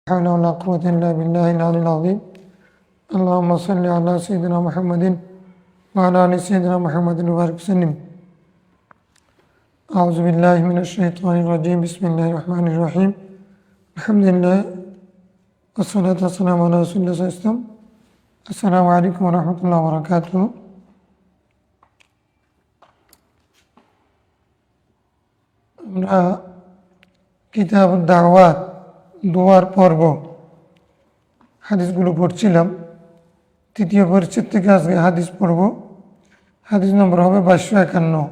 حول ولا قوة إلا بالله العلي العظيم اللهم صل على سيدنا محمد وعلى آل سيدنا محمد وبارك وسلم أعوذ بالله من الشيطان الرجيم بسم الله الرحمن الرحيم الحمد لله والصلاة والسلام على رسول الله صلى الله عليه وسلم السلام عليكم ورحمة الله وبركاته আমরা কিতাব দাওয়াত দোয়ার পর্ব হাদিসগুলো পড়ছিলাম। তৃতীয় পরিচ্ছেদ থেকে আজকে হাদিস পড়ব। হাদিস নম্বর হবে 551।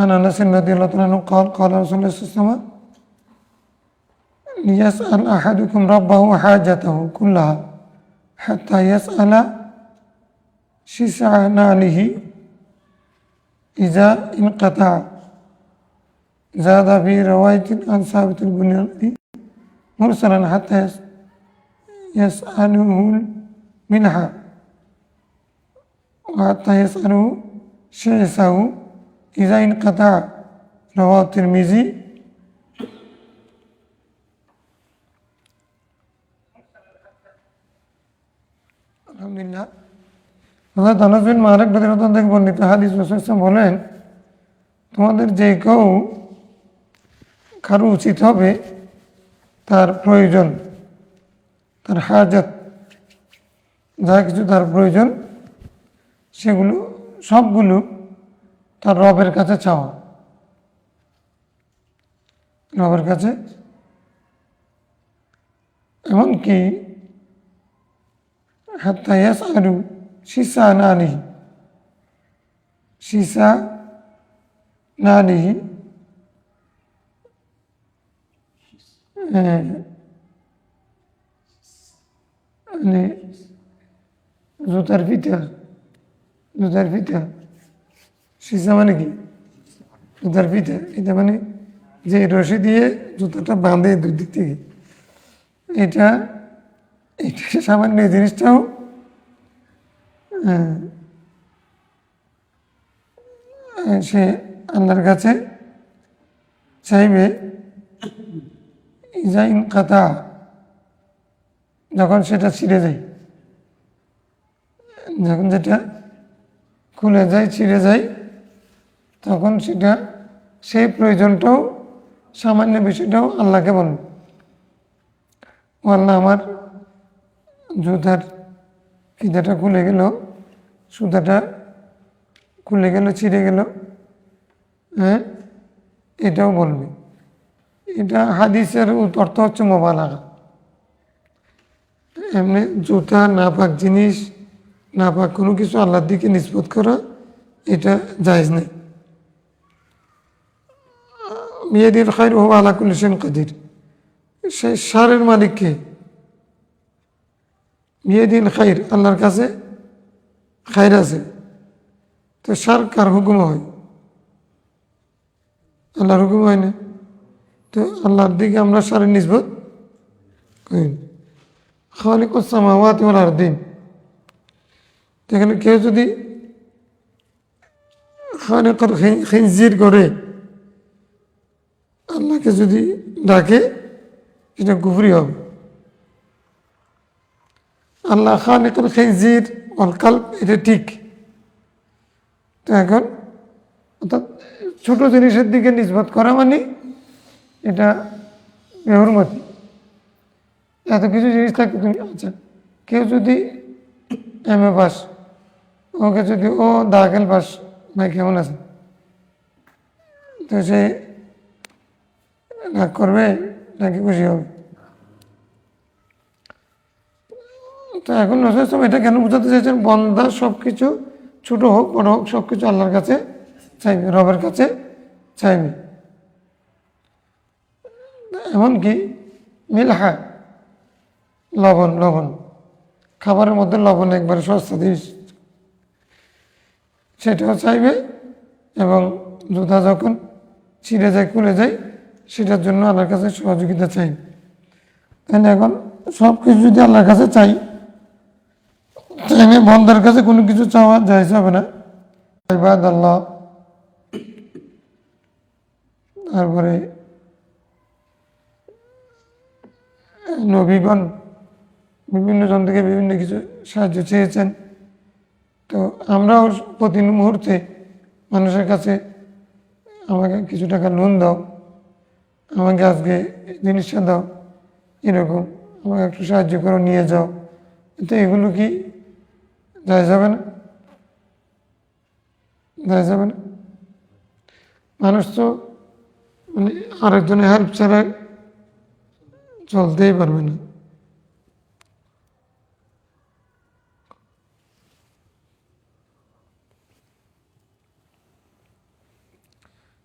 আন আনাস রাদিয়াল্লাহু তাআলা আনহু قال قال رسول الله صلى الله عليه وسلم ليسأل أحدكم ربه حاجته كلها حتى يسأل شسع نعله إذا انقطع زاد في رواية عن ثابت البناني مرسلا حتى يسأله منها وحتى يسأله شيسه إذا انقطع رواه الترمذي আলহামদুলিল্লাহ। হযরত আনাস বিন মালিক রাদিয়াল্লাহু আনহু থেকে বর্ণিত হাদিস রাসূল বলেন, তোমাদের যে কেউ কারো উচিত হবে তার প্রয়োজন, তার হাজাত, যা কিছু তার প্রয়োজন সেগুলো সবগুলো তার রবের কাছে চাওয়া, রবের কাছে। এমনকি হাত্তা ইয়াসআলু শিসা নালিহি, শিসা নালিহি মানে জুতার ফিতা, জুতার ফিতা। শিসা মানে কি? জুতার ফিতা। এটা মানে যে রশি দিয়ে জুতাটা বাঁধে দুই দিক থেকে, এটা সামান্য এই জিনিসটাও সে আল্লাহর কাছে চাইবে। ইজাইন কাতা, যখন সেটা ছিঁড়ে যায়, যখন যেটা খুলে যায়, ছিঁড়ে যায়, তখন সেটা সেই প্রয়োজনটাও, সামান্য বিষয়টাও আল্লাহকে বলবে, ও আল্লাহ আমার জুতার ফিতাটা খুলে গেল, সুতাটা খুলে গেল, ছিঁড়ে গেল, হ্যাঁ, এটাও বলবে। এটা হাদিসের অর্থ হচ্ছে মোবালাগা। এমনি জুতা নাপাক জিনিস, নাপাক কোনো কিছু আল্লাহর দিকে নিসবত করা, এটা জায়েজ নেই। বিয়াদিল খায়র ওয়া আলা কুল্লি শাইইন কাদির, সেই সারের মালিককে। বিয়াদিল খায়র, আল্লাহর কাছে খায়র আছে, তো সার কার হুকুম হয়? আল্লাহর হুকুম হয় না, তো আল্লাহর দিকে আমরা সারের নিসবত করি। খালিকুস সামাওয়াতি ওয়াল আরদিন, এখানে কেউ যদি খালিকুল খিনজির করে আল্লাহকে যদি ডাকে, সেটা কুফরি হবে। আল্লাহ খালিকুল খিনজির ওয়াল কালব, এটা ঠিক। তো এখন অর্থাৎ ছোট জিনিসের দিকে নিসবত করা মানে এটা বেহুরমতি। এত কিছু জিনিস থাকে, তুমি আচ্ছা কেউ যদি MA পাস, ওকে যদি ও দাখিল পাস, ভাই কেমন আছে, তো সে রাগ করবে নাকি খুশি হবে? তো এখন রাসূল এটা কেন বোঝাতে চাইছেন? বন্দা সব কিছু, ছোটো হোক বড় হোক, সব কিছু আল্লাহর কাছে চাইবে, রবের কাছে চাইবে। এমনকি মিলহা, লবণ, লবণ খাবারের মধ্যে লবণ একবারে সস্তা জিনিস, সেটাও চাইবে। এবং জুতা যখন ছিঁড়ে যায়, খুলে যায়, সেটার জন্য আল্লাহর কাছে সহযোগিতা চাই। তাহলে এখন সব কিছু যদি আল্লাহর কাছে চাই, তাহলে বন্দার কাছে কোনো কিছু চাওয়া জায়েজ হবে না। ইবাদাল্লাহ, তারপরে নবীগণ বিভিন্ন জন থেকে বিভিন্ন কিছু সাহায্য চেয়েছেন। তো আমরাও প্রতি মুহূর্তে মানুষের কাছে আমাকে কিছু টাকা লোন দাও, আমাকে আজকে এই জিনিসটা দাও, এরকম আমাকে একটু সাহায্য করো, নিয়ে যাও। তো এগুলো কি যায় যাবে না? যায় যাবে না? মানুষ তো মানে আরেকজনের হেল্প ছাড়া চলতেই পারবে না।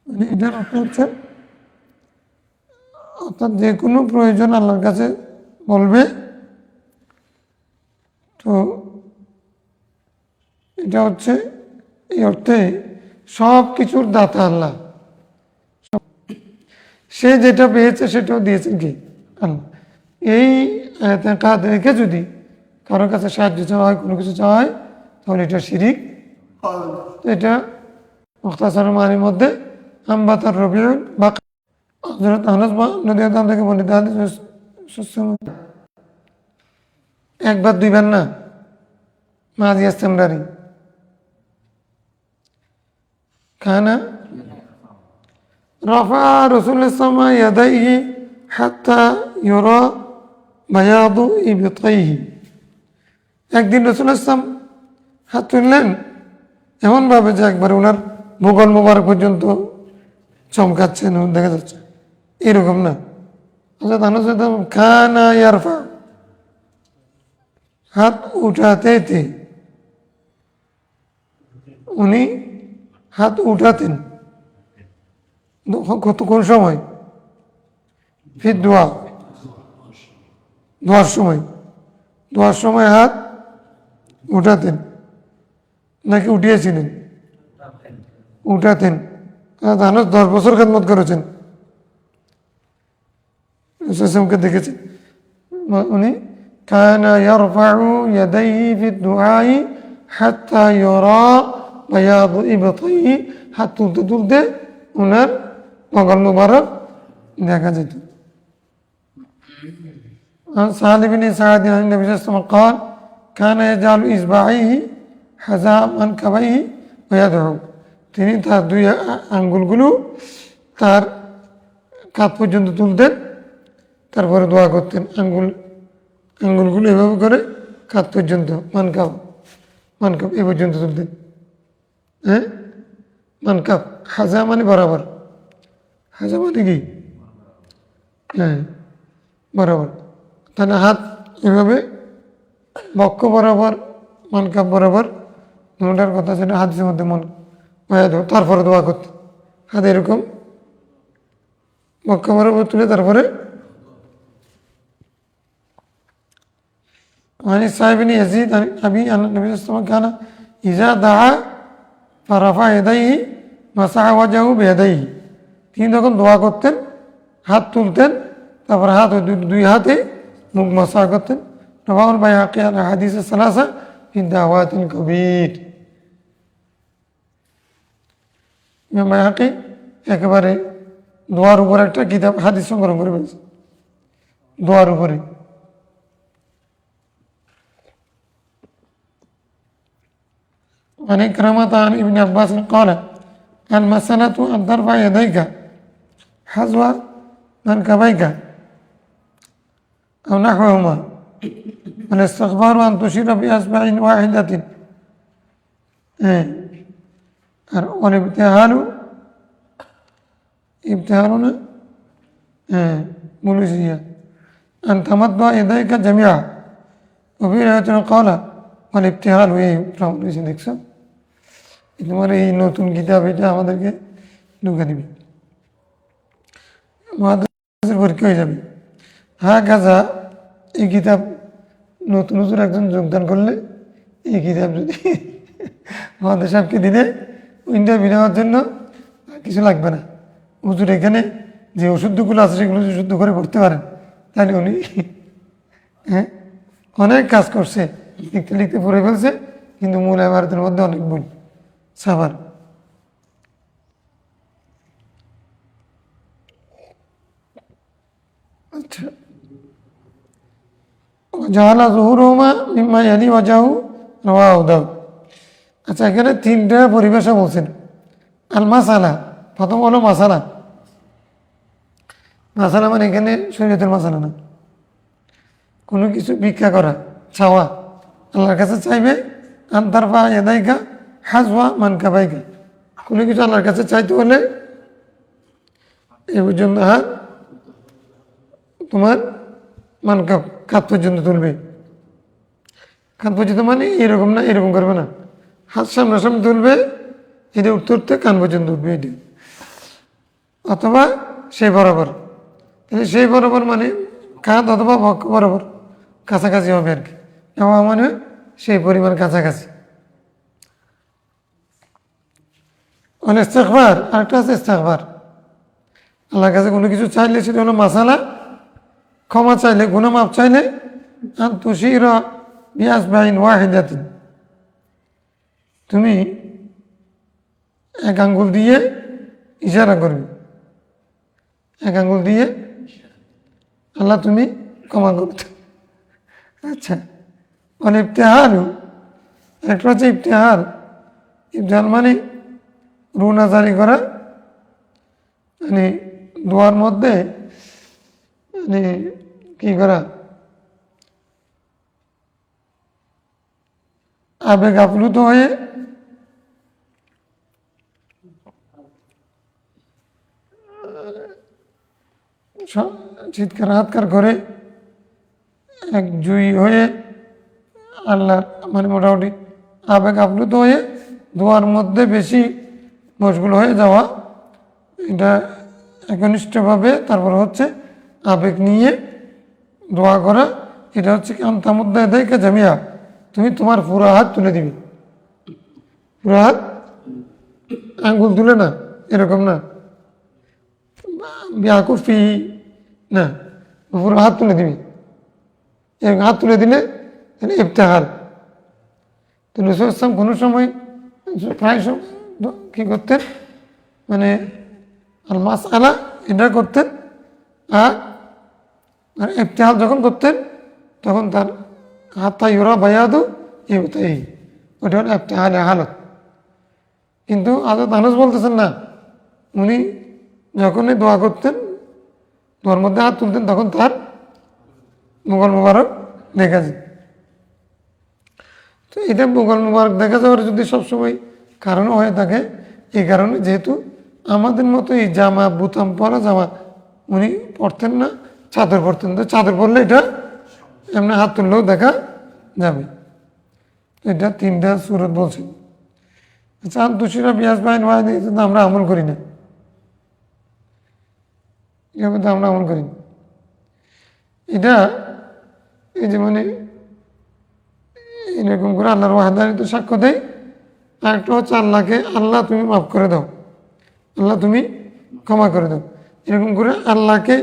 মানে এটার অর্থ হচ্ছে অর্থাৎ যে কোনো প্রয়োজন আল্লাহর কাছে বলবে। তো এটা হচ্ছে এই অর্থে সব কিছুর দাতা আল্লাহ। সে যেটা পেয়েছে সেটাও দিয়েছেন কি আল্লাহ। এই কাজ রেখে যদি কারোর কাছে সাহায্য চাওয়া হয়, কোনো কিছু চাওয়া হয়, তাহলে এটা শিরিক। এটা মুখতাসার মানির মধ্যে আম্বাতার রবিউল বা হযরত আনাস নদী থেকে বর্ণিত হাদিস একবার দুইবার না, মাজি ইস্তেমরারি খানা রাফা রাসূলুল্লাহ সাল্লাল্লাহু আলাইহি ইয়াদাইহি হাত্তা ইউরা বায়াদু ইবতাইহি। একদিন রাসূলুল্লাহ সাল্লাল্লাহু আলাইহি ওয়াসাল্লাম হাত তুললেন এমনভাবে যে একবারে ওনার মুঘল মোবারক পর্যন্ত চমকাচ্ছেন, দেখা যাচ্ছে, এরকম না। হযরত আনাস খানা ইয়ারফা, হাত উঠাতে थे, উনি হাত উঠাতেন। কত কোন সময়? ফির দোয়া, দোয়ার সময়, দোয়ার সময় হাত উঠাতেন নাকি উঠিয়েছিলেন? উঠাতেন। আনাস 10 বছর খেদমত করেছেন, রাসূলকে দেখেছেন। উনি কানা ইয়ারফাউ ইয়াদাইহি ফিদ দুআই হাত্তা ইউরা বায়াদু ইবতাইহি, হাত তুলতে তুলতে ওনার মগল মুবারক দেখা যেত। عن سهل بن سعد عن النبي صلى الله عليه وسلم قال كان يجعل إصبعيه حذاء منكبيه ويدعو। তিনি তার দুই আঙ্গুলগুলো তার কাঁধ পর্যন্ত তুলতেন, তারপরে দোয়া করতেন। আঙ্গুলগুলো এভাবে করে কাঁধ পর্যন্ত, মানকাপ এ পর্যন্ত তুলতেন। হ্যাঁ, মানকাপ, হাজা মানে বরাবর, হাজা মানে কি? হ্যাঁ, বরাবর। তাহলে হাত এভাবে বক্ষ বরাবর, মানকাপ বরাবর, দুটার কথা সেটা হাদিসের মধ্যে মন হয়ে দেবো। তারপরে দোয়া করতে হাত এরকম বক্ষ বরাবর তুলে তারপরে। عن الصائب بن يزيد عن أبي أن النبي صلى الله عليه وسلم كان إذا دعا فرفع يديه مسح وجهه بيديه। তিনি যখন দোয়া করতেন হাত তুলতেন, তারপর হাত দুই হাতে মুখ মাসাহ করতেন। রাওয়াহুল বাইহাকি আল হাদিস সালাসা ফি দাওয়াতিল কবির। ইমাম বাইহাকি একেবারে দোয়ার উপর একটা কিতাব হাদিস সংগ্রহ করে ফেলছে, দোয়ার উপরে। عن إكرمة عن ابن عباس قال المسألة أن ترفع يديك حذو منكبيك أو نحوهما، والاستغفار أن تشير بأصبع واحدة، والابتهال ابتهالنا ملوسية أن تمد يديك جميعا، وفي رواية قال والابتهال দেখছো, তোমার এই নতুন কিতাব এটা আমাদেরকে ঢুকে দিবে, মহাদেশের পরীক্ষা হয়ে যাবে। হ্যাঁ গাজা, এই কিতাব নতুন হুজুর একজন যোগদান করলে এই কিতাব যদি মহাদেশ সাহেবকে দিলে ইন্টারভিউ নেওয়ার জন্য কিছু লাগবে না। হুজুর এখানে যে ওষুধগুলো আছে সেগুলো যদি শুদ্ধ করে পড়তে পারেন তাহলে উনি হ্যাঁ অনেক কাজ করছে, লিখতে লিখতে পড়ে ফেলছে, কিন্তু মূল ইবারতের মধ্যে অনেক ভুল। সাবার আচ্ছা, জাহালা জহুরুমা মিম্মা ইয়ালি ওয়াজাহু রাওয়াহু দাউদ। আচ্ছা, এখানে তিনটা পরিভাষা বলছেন। আল মাসালা, প্রথম হলো মাসালা। মাসালা মানে এখানে শরীয়তের মাসালা না, কোনো কিছু ভিক্ষা করা, চাওয়া, আল্লাহর কাছে চাইবে। আন্তারফা এদাইকা হাজওয়া মানকাবাইকা, কোনো কিছু আল্লাহর কাছে চাইতে হলে এ পর্যন্ত হাত তোমার কাত পর্যন্ত তুলবে। কাত পর্যন্ত মানে এরকম না, এরকম করবে না, হাত সামনাসামনি তুলবে, এটা উঠতে উঠতে কান পর্যন্ত উঠবে এটা, অথবা সেই বরাবর। তাহলে সেই বরাবর মানে কাঁধ অথবা বক্ষ বরাবর কাছাকাছি হবে আর কি, এবং মানে সেই পরিমাণ কাছাকাছি। ইস্তেগফার, আরেকটা আছে ইস্তেগফার। আল্লাহর কাছে কোনো কিছু চাইলে সেটা হলো মাসালা। ক্ষমা চাইলে, গুনাহ মাফ চাইলে আন তুশিরা বিআসবাইন ওয়াহিদাতিন, তুমি এক আঙ্গুল দিয়ে ইশারা করবে, এক আঙ্গুল দিয়ে আল্লাহ তুমি ক্ষমা করতে। আচ্ছা, মানে ইফতেহাল, একটা হচ্ছে ইফতেহাল। ইফতেহাল মানে রুনা জারি করা, মানে দোয়ার মধ্যে মানে কি করা, আবেগ আপ্লুত হয়ে চিৎকার হাতকার করে এক জুই হয়ে আল্লাহ মানে মোটামুটি আবেগ আপ্লুত হয়ে দোয়ার মধ্যে বেশি মশগুল হয়ে যাওয়া, এটা একনিষ্ঠভাবে। তারপর হচ্ছে আবেগ নিয়ে দোয়া করা, এটা হচ্ছে আন্তামুদ্দা দেয়কে জামিয়া, তুমি তোমার পুরো হাত তুলে দিবে, পুরো হাত, আঙ্গুল তুলে না, এরকম না, বিয়াকুফি না, পুরো হাত তুলে দিবি। এরকম হাত তুলে দিলে ইফতেহাল। তো রসুল ইসলাম কোনো সময় প্রায় কী করতেন, মানে আল মাস আলা এটা করতেন, আর ইফতেহাল যখন করতেন তখন তার হাতা ইউরা বায়াদু এই, ওটা হলো ইফতেহাল হালত। কিন্তু আদত আনস বলতেছেন না, উনি যখনই দোয়া করতেন, দোয়ার মধ্যে হাত তুলতেন, তখন তার মুঘল মুবারক দেখা যায়। তো এটা মুঘল মুবারক দেখা যাওয়ার যদি সবসময় কারণ হয়ে থাকে, এই কারণে যেহেতু আমাদের মতো এই জামা বুতাম পরা জামা উনি পরতেন না, চাদর পরতেন। তো চাদর পরলে এটা এমনি হাত তুললেও দেখা যাবে। এটা তিনটা সুরত বলছেন। চাঁদ দুশিরা বিয়াস বাইন ওয়াহিদ, আমরা আমল করি না, এভাবে তো আমরা আমল করি না। এটা এই যে মানে এরকম করে আল্লাহর ওয়াহদানিয়ত সাক্ষ্য দেয়। আর একটা হচ্ছে আল্লাহকে, আল্লাহ তুমি মাফ করে দাও, আল্লাহ তুমি ক্ষমা করে দাও, এরকম করে আল্লাহকে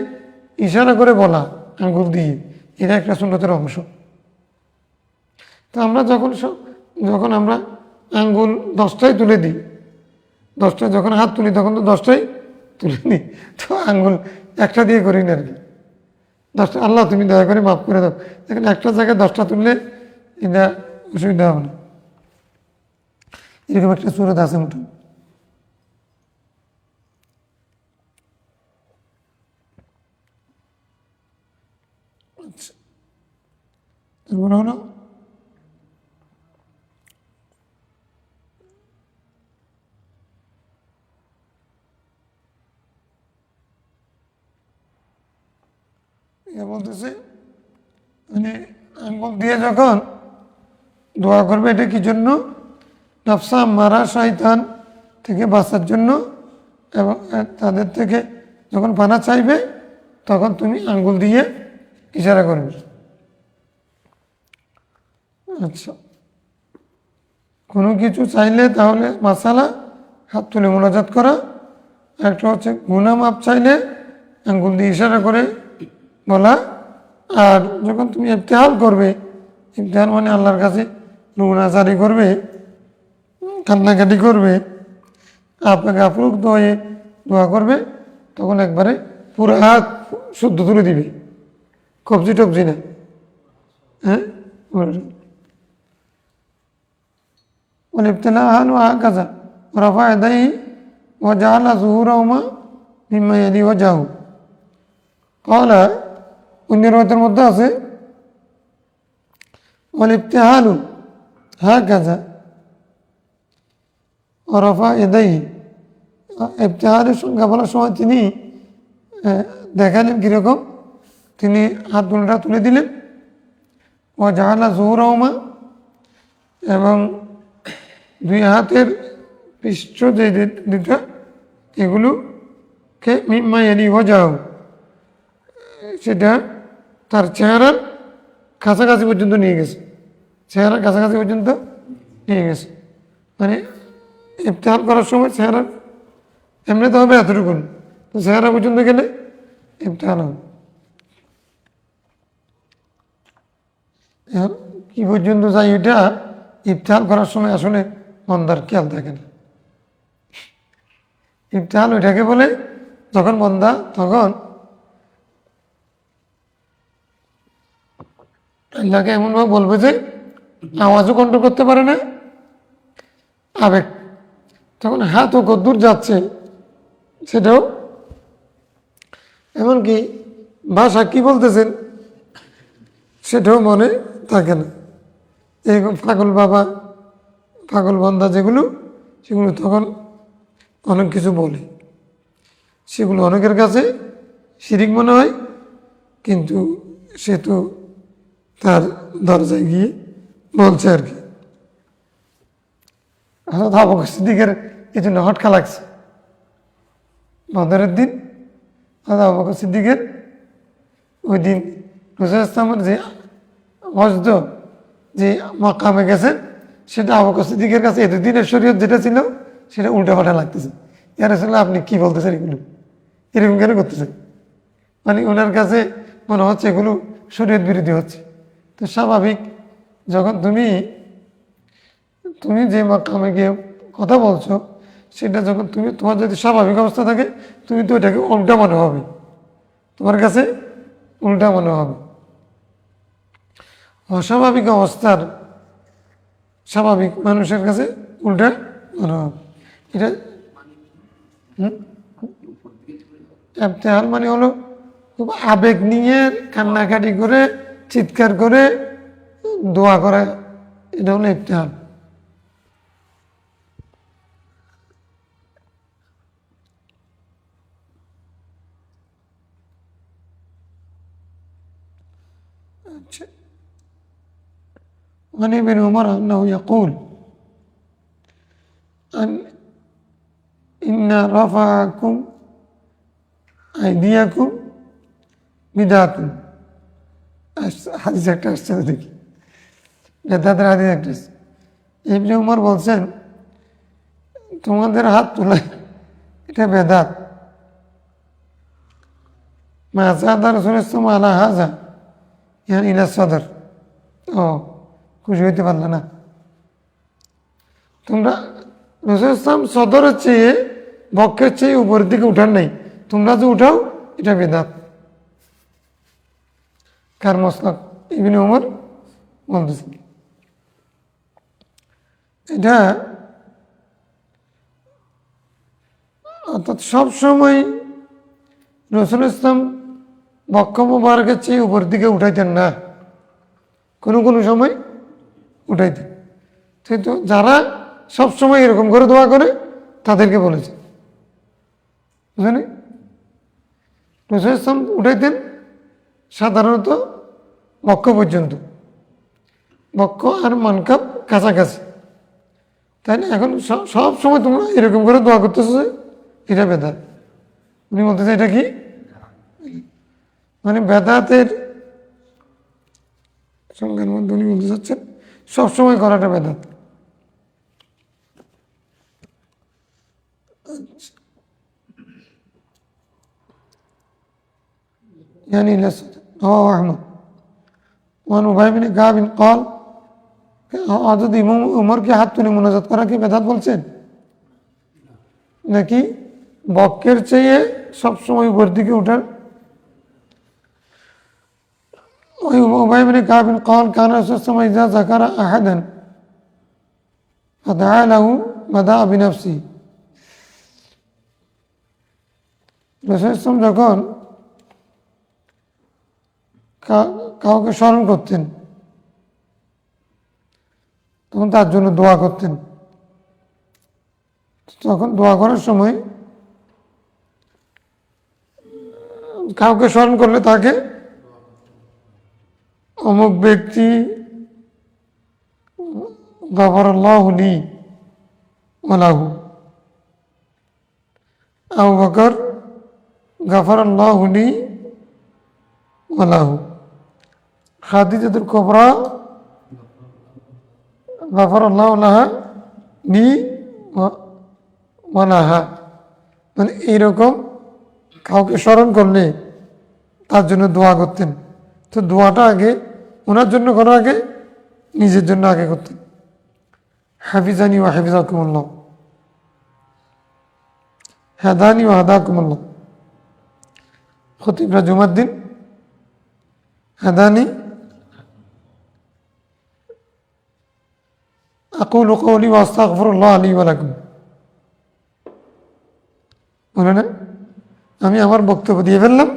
ইশারা করে বলা আঙ্গুল দিয়ে, এটা একটা সুন্নতের অংশ। তো আমরা যখন আমরা আঙ্গুল 10টাই তুলে দিই, 10টা যখন হাত তুলি তখন তো 10টাই তুলে নিই, তো আঙ্গুল একটা দিয়ে করি না আর কি। 10টা আল্লাহ তুমি দয়া করে মাফ করে দাও, দেখেন একটা জায়গায় 10টা তুললে এটা অসুবিধা হবে না। এরকম একটা সুরত আছে মোটামুটি। আচ্ছা, তারপরে হলো বলতেছে মানে আঙ্গুল দিয়ে যখন দোয়া করবে, এটা কি জন্য? নফসা মারা শয়তান থেকে বাঁচার জন্য, এবং তাদের থেকে যখন পানা চাইবে তখন তুমি আঙ্গুল দিয়ে ইশারা করবে। আচ্ছা, কোনো কিছু চাইলে তাহলে মাসালা হাত তুলে মোনাজাত করা, একটা হচ্ছে গুনাহ মাপ চাইলে আঙ্গুল দিয়ে ইশারা করে বলা। আর যখন তুমি ইফতেহাল করবে, ইফতেহাল মানে আল্লাহর কাছে রুনাজারি করবে, কান্নাকাটি করবে, আপনাকে আপ্লুত হয়ে দোয়া করবে, তখন একবারে পুরো হাত শুদ্ধ তুলে দিবে, কবজি টবজি না, হ্যাঁ والابتلاء وهكذا ورفع يديه وجعل ظهورهما مما يلي وجهه قال অন্য রওয়ায়াতের মধ্যে আছে والابتهال هكذا ورفع يديه ইবতিহালের সংজ্ঞা বলার সময় তিনি দেখালেন কীরকম তিনি হাত দুটা তুলে দিলেন ও জাহালা জহুরহমা এবং দুই হাতের পৃষ্ঠ যে দুটা এগুলোকে মিম্মা এলি যাও সেটা তার চেহারার কাছাকাছি পর্যন্ত নিয়ে গেছে চেহারার কাছাকাছি পর্যন্ত নিয়ে গেছে মানে ইফতিহাল করার সময় চেহারার এমনি তো হবে এতটুকুন তো চেহারা পর্যন্ত গেলে ইফতিহাল হবে কি পর্যন্ত যাই এটা ইফতিহাল করার সময় আসলে মন্দার খেয়াল থাকে না ইফতিহাল ওইটাকে বলে যখন মন্দা তখন আল্লাহকে এমনভাবে বলবে যে আওয়াজও কন্ট্রোল করতে পারে না আবেগ তখন হাত ও কদ্দূর যাচ্ছে সেটাও এমনকি ভাষা কি বলতেছেন সেটাও মনে থাকে না এরকম পাগল বাবা পাগল বান্দা যেগুলো সেগুলো তখন অনেক কিছু বলে সেগুলো অনেকের কাছে শিরিক মনে হয় কিন্তু সে তো তার দরজায় গিয়ে বলছে আর কি হযরত আবু বকর সিদ্দিকের এই জন্য হটকা লাগছে বদরের দিন হযরত আবু বকর সিদ্দিকের ওই দিন রাসূল ইসলামের যে মসজিদ যে মাকামে গেছেন সেটা আবু বকর সিদ্দিকের কাছে এতদিনের শরীয়ত যেটা ছিল সেটা উল্টাপাল্টা লাগতেছে ইয়া রাসূলুল্লাহ আপনি কি বলতেছেন এগুলো এরকম কেন করতেছেন মানে ওনার কাছে মনে হচ্ছে এগুলো শরীয়ত বিরোধী হচ্ছে তো স্বাভাবিক যখন তুমি যে মাকামে গিয়ে কথা বলছো সেটা যখন তোমার যদি স্বাভাবিক অবস্থা থাকে তুমি তো এটাকে উল্টা মনে হবে তোমার কাছে উল্টা মনে হবে অস্বাভাবিক অবস্থার স্বাভাবিক মানুষের কাছে উল্টা মনে হবে এটা ইবতিহাল মানে হলো খুব আবেগ নিয়ে কান্নাকাটি করে চিৎকার করে দোয়া করা এটা হলো ইবতিহাল عن ابن عمر أنه يقول إن رفعكم أيديكم بدعة হাদিস একটা আসছে দেখি বেদাতের হাদিস একটা আসছে ইবনে উমর বলছেন তোমাদের হাত তোলা এটা বেদাত মা যাদা রাসূলুল্লাহ সাল্লাল্লাহু আলা হাযা ইয়ানি ইলা সাদর ও খুশি হইতে পারল না তোমরা রাসূল ইসলাম সদরের চেয়ে বক্ষের চেয়ে উপরের দিকে উঠার নাই তোমরা যে উঠাও এটা বেদাত কার মসলাক ইবনে উমর বলতেছেন এটা অর্থাৎ সবসময় রাসূল ইসলাম বক্ষ মুবারকের চেয়ে উপর দিকে উঠাইতেন না কোনো কোনো সময় উঠাইতেন তো যারা সবসময় এরকম করে দোয়া করে তাদেরকে বলেছে বুঝলেন রাসূল ইসলাম উঠাইতেন সাধারণত বক্ষ পর্যন্ত বক্ষ আর মানকাপ কাছাকাছি তাই না এখন সব সময় তোমরা এরকম করে দোয়া করতেছো এটা বেদাত উনি বলতেছে এটা কি মানে বেদাতের সংজ্ঞার মধ্যে উনি বলতে চাচ্ছেন সবসময় করাটা বেদাত يعني رواه أحمد وعن أبي بن كعب قال হযরত ইমাম উমরকে হাত তুলে মুনাজাত করা কি বেদাত বলছেন নাকি বক্ষের চেয়ে সবসময় উপর দিকে ওঠার وأبي بن كعب قال كان رسول الله إذا ذكر أحدا فدعا له بدأ بنفسه রাসূল যখন কাউকে স্মরণ করতেন তখন তার জন্য দোয়া করতেন। তখন দোয়া করার সময় কাউকে স্মরণ করলে তাকে অমুক ব্যক্তি গফরাল্লাহু লি ওয়া লাহু, আবু বকর গফরাল্লাহু লি ওয়া লাহু, খাদিজাতুল কুবরা গফরাল্লাহু লাহা লি ওয়া লাহা। মানে এইরকম কাউকে স্মরণ করলে তার জন্য দোয়া করতেন। তো দোয়াটা আগে ওনার জন্য করার আগে নিজের জন্য আগে করতেন। হাফিজানি ওয়া হাফিজাকুমুল্লাহ, হাদানি ওয়া হাদাকুমুল্লাহ। খতিবরা জুমার দিন হাদানি আকুলু কওলি ওয়া আস্তাগফিরুল্লাহ লি ওয়া লাকুম, বলে না আমি আমার বক্তব্য দিয়ে ফেললাম,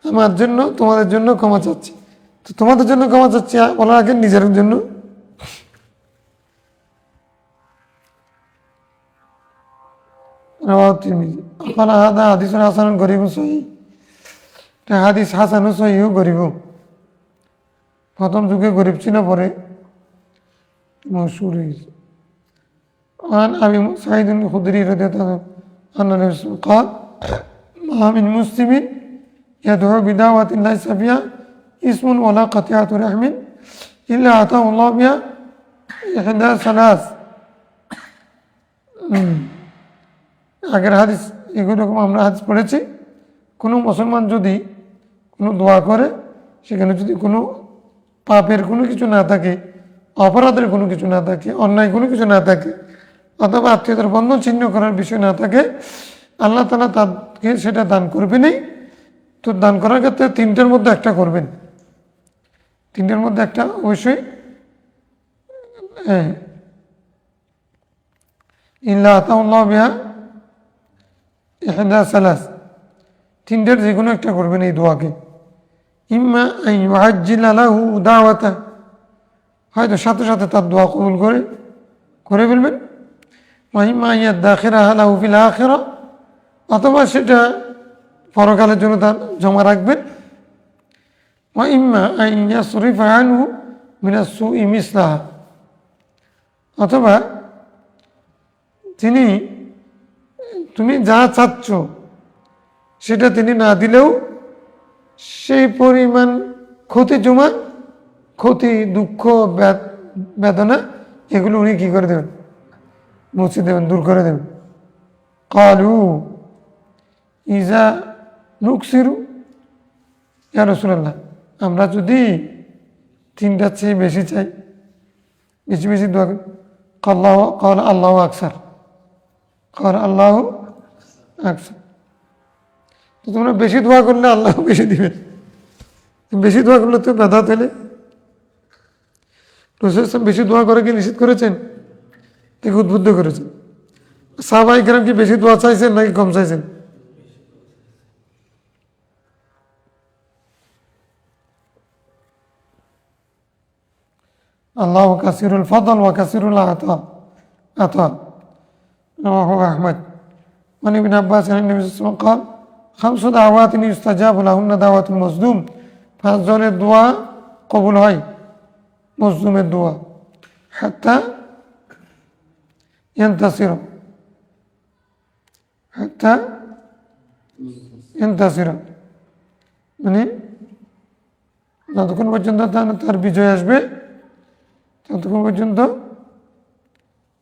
আমার জন্য তোমাদের জন্য ক্ষমা চাচ্ছি। তো তোমাদের জন্য ক্ষমা চাচ্ছি বলার আগে নিজের জন্য। হাদিস হাসান গরিব সহি, হাদিস হাসান সহিও গরিব। প্রথম যুগে গরিব ছিল, পরে মশহুর হয়েছে। عن أبي سعيد الخدري رضي الله عنه أن النبي صلى الله عليه وسلم قال ما من مسلم يدعو بدعوة ليس فيها اسم ولا قطيعة رحم إلا أعطاه الله بها إحدى ثلاث। আগের হাদিস এগুলো আমরা হাদিস পড়েছি। কোনো মুসলমান যদি কোনো দোয়া করে, সেখানে যদি কোনো পাপের কোনো কিছু না থাকে, অপরাধের কোনো কিছু না থাকে, অন্যায় কোনো কিছু না থাকে, অথবা আত্মীয়তার বন্ধন ছিন্ন করার বিষয় না থাকে, আল্লাহ তাআলা তাকে সেটা দান করবেনই। তো দান করার ক্ষেত্রে তিনটার মধ্যে একটা করবেন, তিনটার মধ্যে একটা অবশ্যই ইল্লা আতাউল্লাহ বিহা ইহদা সালাস, তিনটার যে কোনো একটা করবেন এই দোয়াকে। ইম্মা আন ইউআজ্জিলা লাহু দাওয়াতা, হয়তো সাথে সাথে তার দোয়া কবুল করে ফেলবেন। ওয়া ইম্মা আন ইয়াদাখিরাহা লাহু ফিল আখিরাহ, অথবা সেটা পরকালের জন্য তার জমা রাখবেন। ওয়া ইম্মা আন ইয়াসরিফা আনহু মিনাস সুই মিসলাহা, অথবা তুমি যা চাচ্ছ সেটা তিনি না দিলেও সেই পরিমাণ ক্ষতি দুঃখ বেদনা এগুলো উনি কী করে দেবেন, মুছে দেবেন, দূর করে দেবেন। ক্বালু ইজা নুকসিরু ইয়া রাসূলুল্লাহ, আমরা যদি তিনটার চেয়ে বেশি চাই, বেশি বেশি দোয়া করি, ক্বাল আল্লাহু আকসার, ক্বাল আল্লাহু আকসার। তো তোমরা বেশি দোয়া করলে আল্লাহ বেশি দিবেন, বেশি দোয়া করলে তো বেদাত হলে। রাসূল বেশি দোয়া করে কি নিষেধ করেছেন, থেকে উদ্বুদ্ধ করেছেন। সাহাবায়ে কেরাম কি বেশি দোয়া চাইছেন নাকি কম চাইছেন? আল্লাহু কাসিরুল ফাদল ওয়া কাসিরুল আতা, রাওয়াহু আহমদ। عن ابن عباس عن النبي صلى الله عليه وسلم قال خمس دعوات يستجاب لهن دعوة المظلوم, পাঁচ জনের দোয়া কবুল হয়, মজলুমের দোয়া। হাত্তা ইয়ান্তাসির, হাত্তা ইয়ান্তাসির, মানে যতক্ষণ পর্যন্ত তার বিজয় আসবে ততক্ষণ পর্যন্ত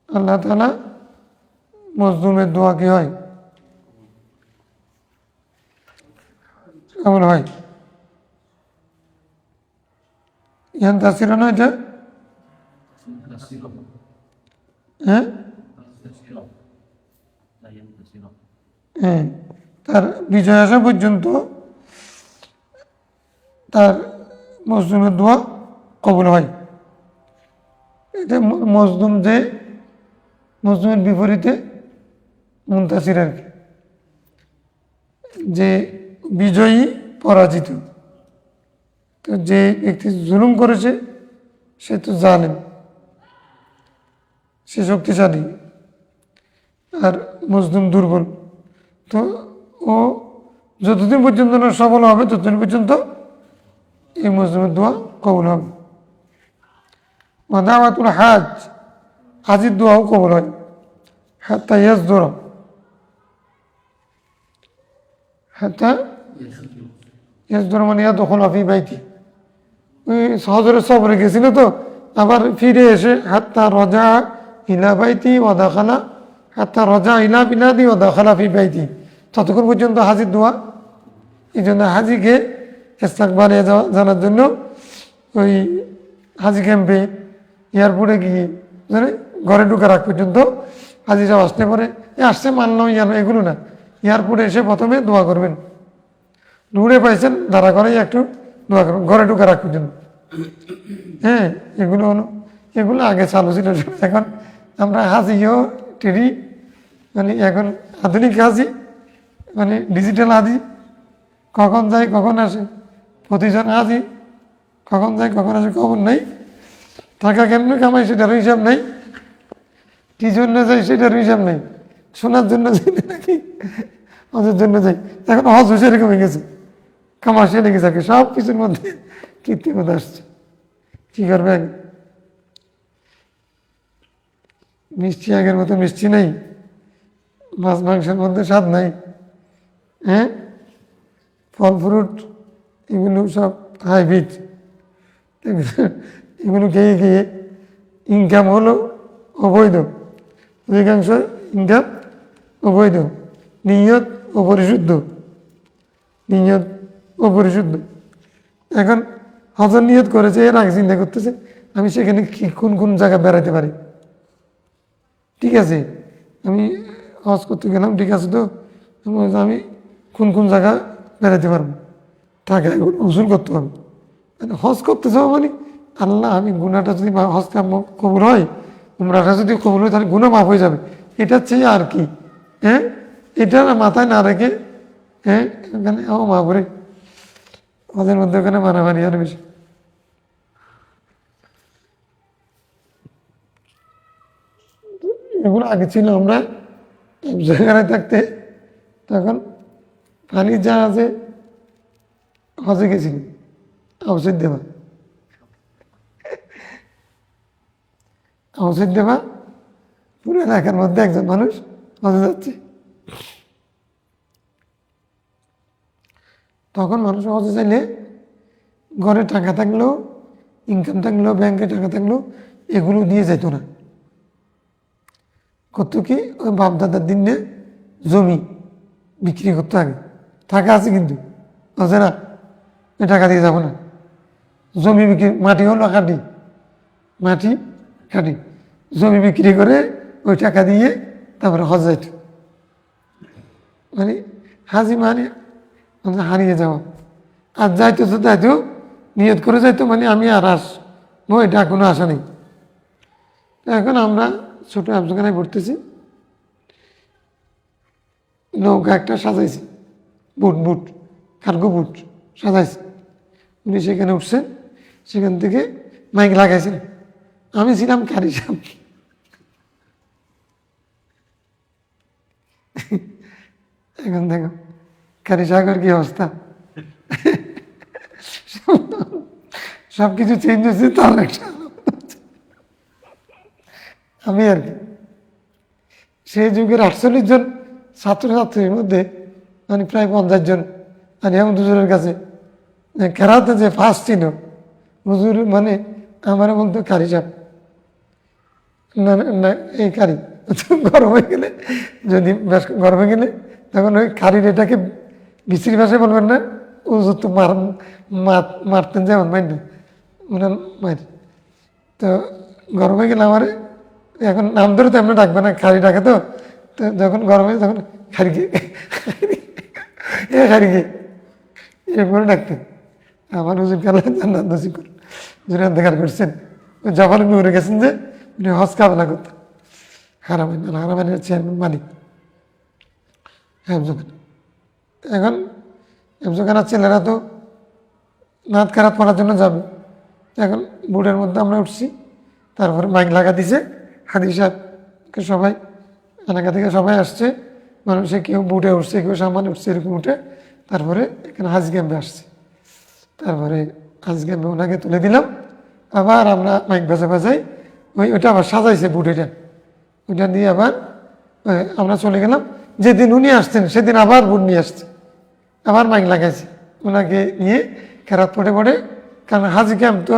আল্লাহ তাআলা মজলুমের দোয়া কি হয়, কেমন হয়। ইয়ান তাসির না এটা, হ্যাঁ তার বিজয় আসা পর্যন্ত তার মজলুমের দোয়া কবুল হয়। এটা মজলুম যে মজলুমের বিপরীতে মুনতাসির আর কি, যে বিজয়ী পরাজিত। তো যে ব্যক্তি জুলুম করেছে সে তো জালেম, সে শক্তিশালী, আর মজলুম দুর্বল। তো ও যতদিন পর্যন্ত না সফল হবে ততদিন পর্যন্ত এই মজলুমের দোয়া কবুল হবে। দাওয়াতুল হাজ, হাজির দোয়াও কবুল হয়। হাত্তা ইয়াসদুরা, হাত্তা ইয়াসদুরা মানে ইয়াদখুলা ফি বাইতি। ওই হজরের সফরে গেছিল তো, আবার ফিরে এসে হাত্তা রজা ইলা বাইতি ওয়া দাখালা, হাত্তা রজা ইলা বিলাদি ওয়া দাখালা ফি বাইতি, ততক্ষণ পর্যন্ত হাজির দোয়া। এই জন্য হাজিকে ইস্তেকবালে জানার জন্য ওই হাজি ক্যাম্পে, এয়ারপোর্টে গিয়ে মানে ঘরে ঢুকার আগ পর্যন্ত হাজিরা আসতে পারে, আসছে মানলাম এগুলো না, এয়ারপোর্টে এসে প্রথমে দোয়া করবেন, দূরে পাইছেন দাঁড়া করেই একটু দোয়া করবেন ঘরে ঢুকার আগ পর্যন্ত। হ্যাঁ, এগুলো আগে চালু ছিল। এখন আমরা হাজিও টেরি, মানে এখন আধুনিক হাজি, মানে ডিজিটাল হাজি, কখন যায় কখন আসে, প্রতিজন হাজি কখন যায় কখন আসে খবর নেই, টাকা কেমন কামাই সেটারও হিসাব নেই, কি জন্য যাই সেটারও হিসাব নেই, শোনার জন্য যাই নাকি হজের জন্য যাই। এখন হজ সেরকম হয়ে গেছে, কামাশে লেগে থাকে, সব কিছুর মধ্যে কৃত্রিমতা আসছে। কি করবে, মিষ্টি আগের মতো মিষ্টি নেই, মাছ মাংসের মধ্যে স্বাদ নাই, হ্যাঁ, ফল ফ্রুট এগুলো সব হাইব্রিড, এগুলো খেয়ে খেয়ে ইনকাম হলো অবৈধ, অধিকাংশ ইনকাম অবৈধ, নিয়ত অপরিশুদ্ধ, নিয়ত অপরিশুদ্ধ। এখন হজর নিয়ত করেছে, এর আগে চিন্তা করতেছে আমি সেখানে কোন কোন জায়গা বেড়াতে পারি, ঠিক আছে আমি হজ করতে গেলাম, ঠিক আছে তো আমি কোন কোন জায়গা বেড়াতে পারবো, টাকা এগুলো উসুল করতে হবে। মানে হজ করতে যাবো মানে আল্লাহ আমি গুণাটা যদি হজ কবুল হয়, উমরাটা যদি কবুল হয় তাহলে গুণা মাফ হয়ে যাবে, এটা চেয়ে আর কি। হ্যাঁ, এটা মাথায় না রেখে, হ্যাঁ ওখানে মা করে ওদের মধ্যে ওখানে মারামারি আর বেশি। এগুলো আগে ছিল, আমরা যেখানে থাকতে তখন পানির জাহাজে হজে গেছিল, আউসিদ দেবা আউসিদ দেবা পুরো এলাকার মধ্যে একজন মানুষ হজে যাচ্ছে। তখন মানুষ হজে চাইলে ঘরে টাকা থাকলেও, ইনকাম থাকলেও, ব্যাংকে টাকা থাকলেও এগুলো দিয়ে যেত না। কত কি ওই বাপদাদার দিনে জমি বিক্রি করতে আগে, টাকা আছে কিন্তু আছে না, টাকা দিয়ে যাবো না, জমি বিক্রি, মাটি হলো কাটি, মাটি কাটি, জমি বিক্রি করে ওই টাকা দিয়ে তারপরে হজ যাইত। মানে হাজি মানে হারিয়ে যাওয়া, আর যাইতো তো যাইতো নিয়ত করে যাইতো, মানে আমি আর আসবো, এটা কোনো আশা নেই। এখন আমরা ছোট আবজখানায় পড়তেছি, নৌকা একটা সাজাইছি, বুট কার্গো বুট সাজাইছি, উনি সেখানে উঠছেন, সেখান থেকে মাইক লাগাইছেন, আমি ছিলাম কারি সাহেব। এখন দেখো কারি সাহেবের কি অবস্থা, সবকিছু চেঞ্জ হয়েছে, তার একটা আমি আর কি সেই যুগের 48 জন ছাত্রছাত্রীর মধ্যে মানে প্রায় 50 জন, আর এমন হুজুরের কাছে কেরাতে যে ফার্স্ট ছিল হুজুর, মানে আমার বলতো কারি সাহেব, না না এই কারি। গরম হয়ে গেলে, যদি বেশ গরম হয়ে গেলে তখন ওই কারির এটাকে বিশ্রী ভাষায় বলবেন না, ও যত মারতেন যেমন মাইন ওনার মায়ের। তো গরম হয়ে গেলে আমার এখন নাম ধরে তো এমনি ডাকবে না, খারি ডাকে তো, যখন গরম হয় তখন খারিকে খারিকে এরপরে ডাকতেন। আমার হুজুর কালে জান্নাত নসিব করুন। হুজুর দেখা করছেন ওই জাপানে উড়ে গেছেন যে উনি হজ কামনা করতেন। হারামাইনের চেয়ারম্যান মালিক হেফজখানা। এখন হেফজখানার ছেলেরা তো নাত খারাপ করার জন্য যাবে। এখন বুটের মধ্যে আমরা উঠছি, তারপরে মাইক লাগা দিছে, হাদি সাহেবকে সবাই এলাকা থেকে সবাই আসছে, মানুষে কেউ বুটে উঠছে, কেউ সামান্য উঠছে, এরকম উঠে তারপরে এখানে হাজ ক্যাম্পে আসছে। তারপরে হাজ ক্যাম্পে ওনাকে তুলে দিলাম, আবার আমরা মাইক বাজাই ওইটা আবার সাজাইছে বুট, ওইটা দিয়ে আবার আমরা চলে গেলাম। যেদিন উনি আসছেন সেদিন আবার বুট নিয়ে আসছে, আবার মাইক লাগাইছে, ওনাকে নিয়ে কেরাত পড়ে কারণ হাজি ক্যাম্প তো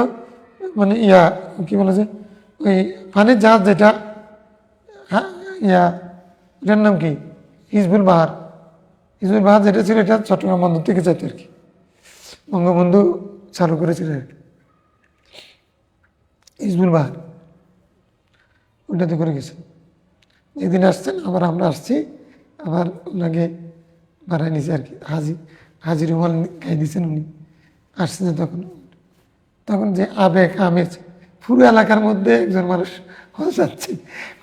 মানে কি বলে যে ওই পানির জাহাজ যেটা এটার নাম কি হিজবুল বাহার যেটা ছিল, এটা চট্টগ্রাম বন্দর থেকে যাইতো আর কি, বঙ্গবন্ধু চালু করেছিল আর কি হিজবুল বাহার, ওইটাতে করে গেছে। যেদিন আসছেন আবার আমরা আসছি, আবার ওনাকে বাড়াই নিছে আর কি, হাজির রুমাল গাই দিয়েছেন উনি আসছেন। তখন যে আবেগ আমেজ, পুরো এলাকার মধ্যে একজন মানুষ হয়ে যাচ্ছে,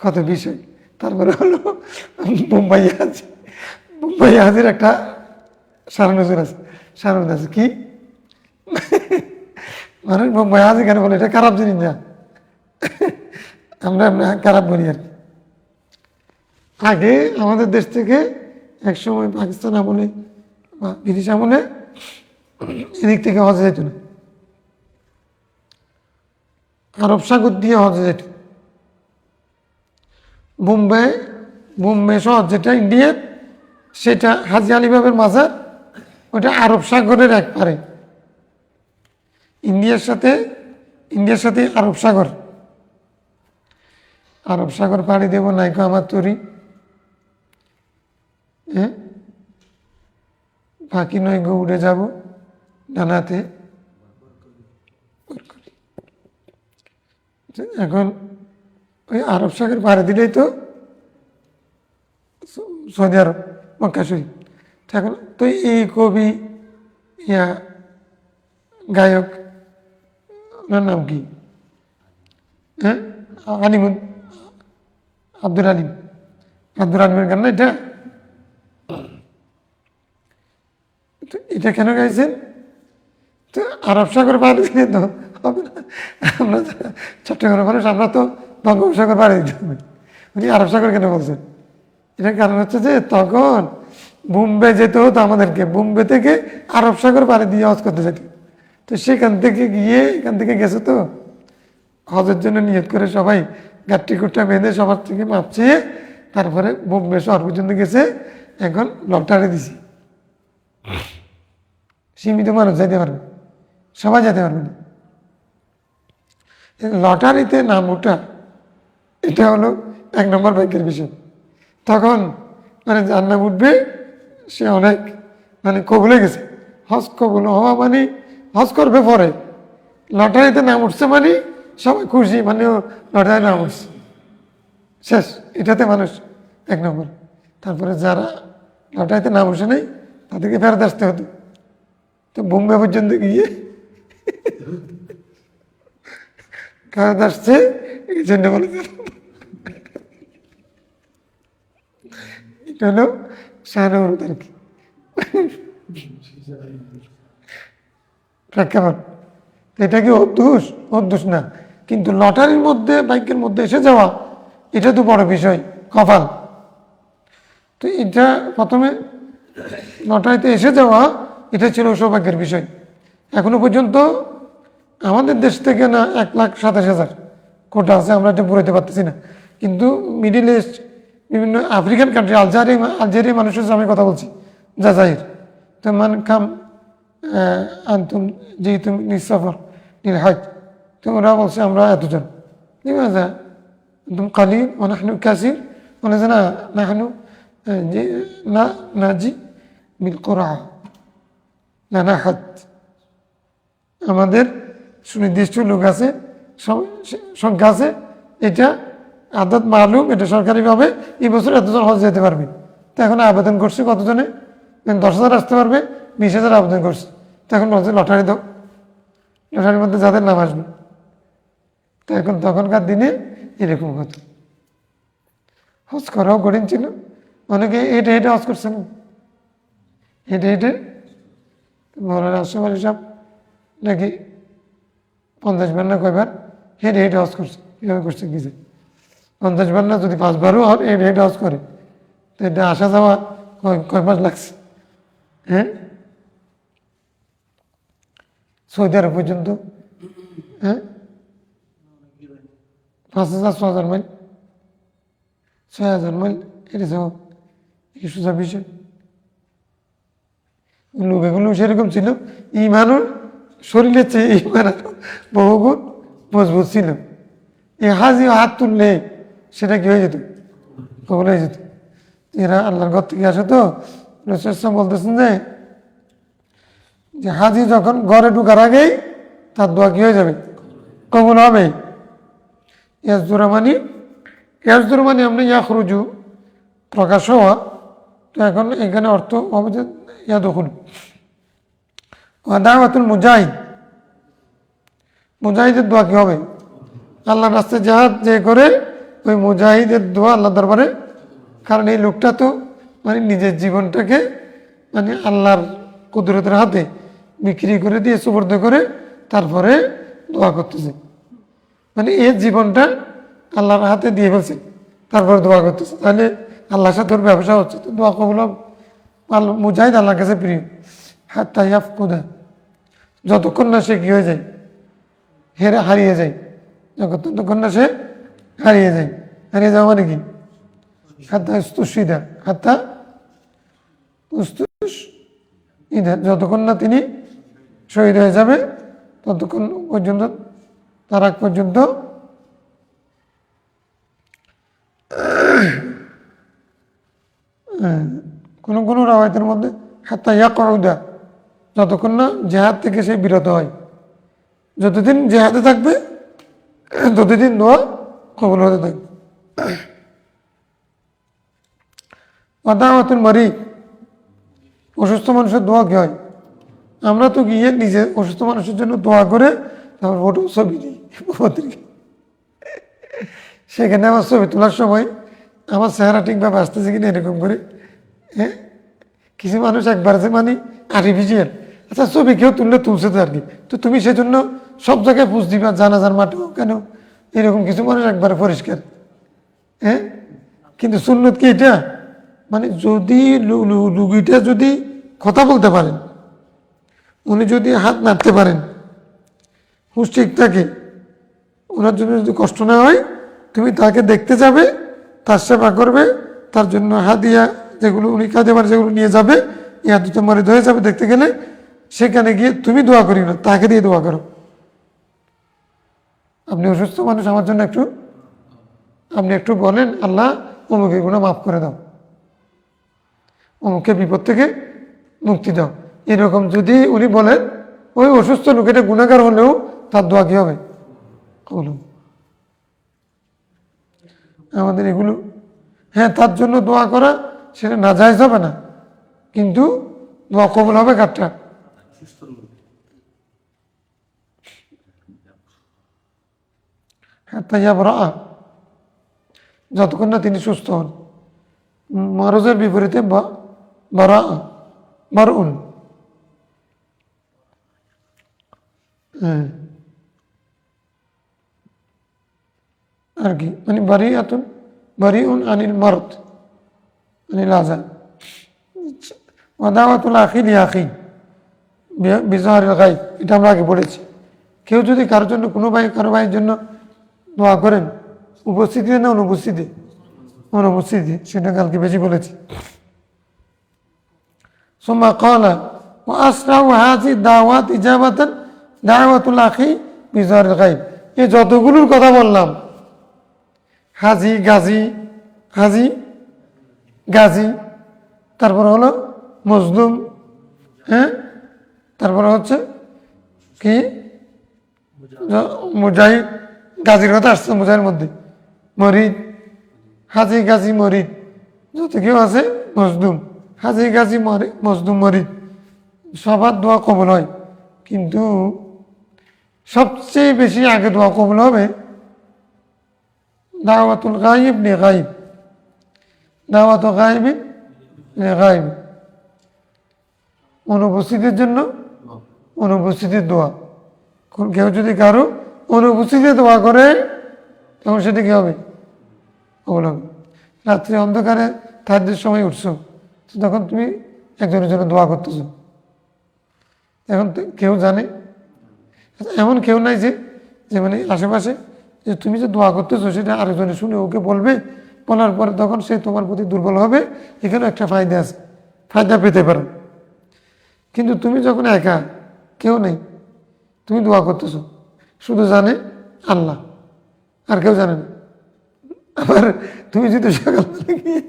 কত বিষয়। তারপরে হলো মুম্বাই হাজির একটা সারানজুর আছে, সারানজ আছে কি মানুষ মুম্বাই হাজির কেন বলে, এটা খারাপ জিনিস না, আমরা খারাপ বলি আর কি। আগে আমাদের দেশ থেকে একসময় পাকিস্তান আমলে বা ব্রিটিশ আমলে এদিক থেকে হজে যেত না, আরব সাগর দিয়ে হজে যেত। বোম্বে শহর যেটা ইন্ডিয়ার, সেটা হাজি আলিবাবের মাজার, ওটা আরব সাগরের এক পারে, ইন্ডিয়ার সাথে আরব সাগর পাড়ি দেব নাইকো আমার তরি, হ্যাঁ বাকি নয় গো উড়ে যাব ডানাতে। এখন ওই আরব সাগর পাড়ি দিলেই তো সৌদি আরব, মক্কা শরীফ। এখন তো এই কবি গায়ক, ওনার নাম কি, হ্যাঁ আব্দুল আলিমের গান না এটা, এটা কেন গাইছেন? তো আরব সাগর পাড়ি দিলে তো হবে না, আমরা চট্টগ্রাম মানুষ, আমরা তো বঙ্গোপসাগর পাড়ি দিতে হবে। উনি আরব সাগর কেন বলছেন? এটার কারণ হচ্ছে যে তখন বোম্বে যেতে হতো আমাদেরকে, বোম্বে থেকে আরব সাগর পাড়ি দিয়ে হজ করতে যেত। তো সেখান থেকে গিয়ে এখান থেকে গেছে তো হজের জন্য নিয়ত করে সবাই গাট্টি কুট্টা বেঁধে সবার থেকে মাপ চেয়ে তারপরে বোম্বে শহর পর্যন্ত গেছে। এখন লটারি দিছি, সীমিত মানুষ যেতে পারবে, সবাই যেতে পারবে না। লটারিতে নাম ওঠা এটা হলো 1 নম্বর ভাগ্যের বিষয়। তখন মানে যার নাম উঠবে সে অনেক মানে কবুলে গেছে, হজ কবুল হওয়া মানে হজ করবে পরে, লটারিতে নাম উঠছে মানে সবাই খুশি, মানে লটারি নাম উঠছে শেষ, এটাতে মানুষ 1 নম্বর। তারপরে যারা লটারিতে নাম উঠে নেই তাদেরকে ফেরত আসতে হতো। তো বোম্বে পর্যন্ত গিয়ে ফেরত আসছে, এই জন্য বলে এটা হলো শাহরুখ আর কি প্রেক্ষাপট। এটা কি অদ্দোষ না, কিন্তু লটারির মধ্যে বাইকের মধ্যে এসে যাওয়া এটা তো বড় বিষয়, কপাল। তো এটা প্রথমে লটারিতে এসে যাওয়া এটা ছিল সৌভাগ্যের বিষয়। এখনো পর্যন্ত আমাদের দেশ থেকে না 1,27,000 কোটা আছে, আমরা এটা পুরাইতে পারতেছি না। কিন্তু মিডিল ইস্ট, বিভিন্ন আফ্রিকান কান্ট্রি, আলজেরিয়া মানুষের সাথে আমি কথা বলছি, জাজাইর, তো কাম আনতুম যেহেতু নিঃসফর নীল হজ, তো ওরা বলছে আমরা এতজন, লিমাজা আনতুম কালিল ওয়া নাহনু কাসির, বলেছে না নাহনু নাজি বিল কুরআ লানা হজ, আমাদের সুনির্দিষ্ট লোক আছে, সংখ্যা আছে, এটা আদাত মালুম, এটা সরকারিভাবে এই বছর এতজন হজ যেতে পারবে। তো এখন আবেদন করছে কতজনে, 10,000 আসতে পারবে, 20,000 আবেদন করছে। তো এখন বলছে লটারি দাও, লটারির মধ্যে যাদের নাম আসবে। তো এখন তখনকার দিনে এরকম হতো, হজ করাও কঠিন ছিল। অনেকে হেঁটে হেঁটে হজ করছেন, হেঁটে হেঁটে। মৌলানা আশরাফ আলী সাহেব নাকি 50 বার না কয়বার হেঁটে হেঁটে হজ করছে। কীভাবে করছে কি যে 50 বার না, যদি 5 বারও হেঁটে হেঁটে হজ করে, তো এটা আসা যাওয়া কয় মাস লাগছে? হ্যাঁ, সৌদি আরব পর্যন্ত। হ্যাঁ, 5,000 6,000 মাইল, 6,000 মাইল এটা যাওয়া কি সোজা বিষয়? লোকগুলো সেরকম ছিল, ইমানুর শরীরের চেয়ে ইমান বহুগুণ মজবুত ছিল। এই হাজি হাত তুললে সেটা কি হয়ে যেত? কবল হয়ে যেত। এরা আল্লাহর ঘর থেকে আসে, তো রসুল বলতেছেন যে হাজি যখন ঘরে ঢুকার আগেই তার দোয়া কি হয়ে যাবে? কবল হবে। ইয়াজদুরা মানে আমরা ইয়াখরুজু, প্রকাশ হওয়া। তো এখন এখানে অর্থ হবে যে ইয়াদখুল। দাওয়াতুল মুজাহিদ, মুজাহিদের দোয়া কি হবে? আল্লাহর রাস্তায় জাহাদ যে করে, ওই মুজাহিদের দোয়া আল্লাহ দরবারে। কারণ এই লোকটা তো মানে নিজের জীবনটাকে মানে আল্লাহর কুদরতের হাতে বিক্রি করে দিয়ে সুবর্দ করে তারপরে দোয়া করতেছে। মানে এর জীবনটা আল্লাহর হাতে দিয়ে ফেলছে, তারপরে দোয়া করতেছে। তাহলে আল্লাহর সাথে ওর ব্যবসা হচ্ছে, তো দোয়া কবুল হবে। মুজাহিদ আল্লাহর কাছে প্রিয়। হাত্তা ইয়াফকুদা, যতক্ষণ না সে কি হয়ে যায়? হারিয়ে যায়। যতক্ষণ না সে হারিয়ে যায়। হারিয়ে যাওয়া মানে কি? হাত্তা উস্তুশিদা, হাত্তা উস্তুশিদা, যতক্ষণ না তিনি শহীদ হয়ে যাবে ততক্ষণ পর্যন্ত, তার আগ পর্যন্ত কোনো কোনো রাওয়ায়াতের মধ্যে হাত্তা ইয়াকউদা, যতক্ষণ না জেহাদ থেকে সে বিরত হয়। যতদিন জেহাদে থাকবে ততদিন দোয়া কবুল হতে থাকবে। ওয়াদাওয়াতুল মারিদ, অসুস্থ মানুষের দোয়া কি হয়? আমরা তো গিয়ে নিজে অসুস্থ মানুষের জন্য দোয়া করে তারপর ফটো ছবি দিই পত্রিকা। সেখানে আমার ছবি তোলার সময় আমার চেহারা ঠিকভাবে আসতেছে কিনা এরকম করে। হ্যাঁ, কিছু মানুষ একবার যে মানে আর্টিফিশিয়াল। আচ্ছা, ছবি কেউ তুললে তুলছে তো আর কি, তো তুমি সেজন্য সব জায়গায় পুষ দিবা, জানাজার মাঠেও কেন? এরকম কিছু মানুষ একবারে পরিষ্কার। হ্যাঁ, কিন্তু সুন্নত কি এটা? মানে যদি রুগীটা যদি কথা বলতে পারেন, উনি যদি হাত নাড়তে পারেন, হুঁশ ঠিক থাকে, ওনার জন্য যদি কষ্ট না হয়, তুমি তাকে দেখতে যাবে, তার সেবা করবে, তার জন্য হাদিয়া যেগুলো উনি কাঁদে পারে যেগুলো নিয়ে যাবে, ইয়া দুটো মারিদ হয়ে যাবে দেখতে গেলে। সেখানে গিয়ে তুমি দোয়া করি না, তাকে দিয়ে দোয়া করো। আপনি অসুস্থ মানুষ, আমার জন্য আপনি একটু বলেন, আল্লাহ অমুকের গুণা মাফ করে দাও, অমুকে বিপদ থেকে মুক্তি দাও। এরকম যদি উনি বলেন, ওই অসুস্থ লোকেটা গুণাগার হলেও তার দোয়া কি হবে? কবুল। আমাদের এগুলো, হ্যাঁ, তার জন্য দোয়া করা সেটা নাজায়েজ হবে না, কিন্তু দোয়া কবুল হবে কারটা? হ্যাঁ, তাইয়াবরা, যতক্ষণ না তিনি সুস্থ হন। মারজের বিপরীতে বারউন। হ্যাঁ, আর কি মানে বারিউন আনিল মারদ, আনিল আযা। ওয়াদাওয়াতুল আখি লিআখি বিজহারিল গায়ব, এটা আমরা আগে পড়েছি। কেউ যদি কারোর জন্য কারো ভাইয়ের জন্য দোয়া করেন, উপস্থিতিতে না অনুপস্থিতি, সেটা কালকে বেশি বলেছি। সুম্মা ক্বালা ওয়া আসরাউ হাযিহি দাওয়াত ইজাবাতান দাওয়াতুল আখি বিজহারিল গায়ব। এই যতগুলোর কথা বললাম, হাজি গাজী, তারপর হলো মজলুম, হ্যাঁ, তারপরে হচ্ছে কি মুজাহিদ, গাজীর কথা আসছে মুজাহিদের মধ্যে, মরিদ, হাজি গাজী মরিদ, যত কেউ আছে, মজলুম, হাজি গাজী মজলুম মরিদ, সবার দোয়া কবল হয়। কিন্তু সবচেয়ে বেশি আগে দোয়া কবুল হবে দাওয়াতুল গায়ব লি গায়ব, দাওয়াত গায়ব লি গায়ব, অনুপস্থিতির জন্য অনুপস্থিতির দোয়া। কেউ যদি কারো অনুপস্থিতিতে দোয়া করে তখন সেটা কি হবে? কবুল হবে। রাত্রে অন্ধকারে তাহাজ্জুদের সময় উঠছো, তখন তুমি একজনের জন্য দোয়া করতেছো, এখন কেউ জানে? এমন কেউ নাই যে যে মানে আশেপাশে যে তুমি যে দোয়া করতেছো সেটা আরেকজনে শুনে ওকে বলবে, বলার পরে তখন সে তোমার প্রতি দুর্বল হবে। এখানেও একটা ফায়দা আছে, ফায়দা পেতে পারো। কিন্তু তুমি যখন একা, কেউ নেই, তুমি দোয়া করতেছো, শুধু জানে আল্লাহ, আর কেউ জানে না। আবার তুমি যদি সকালবেলা গিয়ে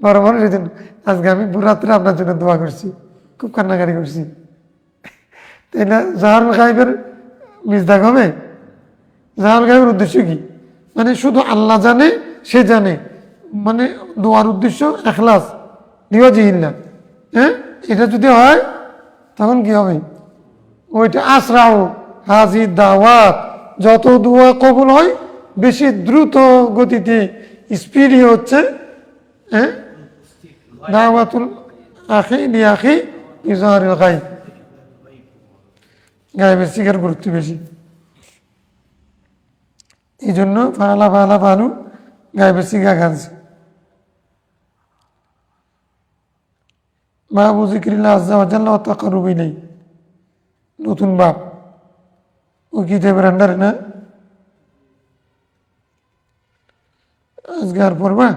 বড় মানুষের জন্য আজকে আমি পুরো রাত্রে আপনার জন্য দোয়া করছি, খুব কান্নাকারি করছি, তাই না? জাহারুল গায়বের মিসদাক হবে? জাহারুল গায়বের উদ্দেশ্য কি? মানে শুধু আল্লাহ জানে, সে জানে, মানে দোয়ার উদ্দেশ্য এখলাস লিওয়াজিহিল্লাহ। হ্যাঁ, এটা যদি হয় তখন কি হবে? ওইটা আসরাও হাজি দাওয়াত, যত দোয়া কবুল হয় বেশি দ্রুত গতিতে স্পিডই হচ্ছে হ্যাঁ দাওয়াতুল আখি লিআখি ইজহারুল গায়ব। গায়েবের শিকার গুরুত্ব বেশি, এই জন্য ফালা ফালা ফালু গায়েবের শিকা খাচ্ছে। বাবু জিক্রিল্লাহ আজ্জা ওয়া জাল্লা ওয়া তাকাররুব ইলাইহি, নতুন বাপ, ও কিতাবের আন্ডারে না? আজকে আর পড়বা?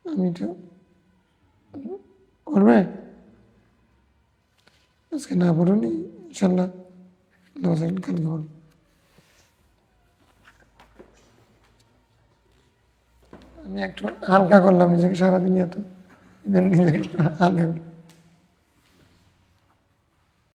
আমি তো পড়বে আজকে না পড়ুনি, ইনশাল্লাহ কালকে পড়ব। আমি একটু হালকা করলাম নিজেকে, সারাদিন এত হালকা করলাম।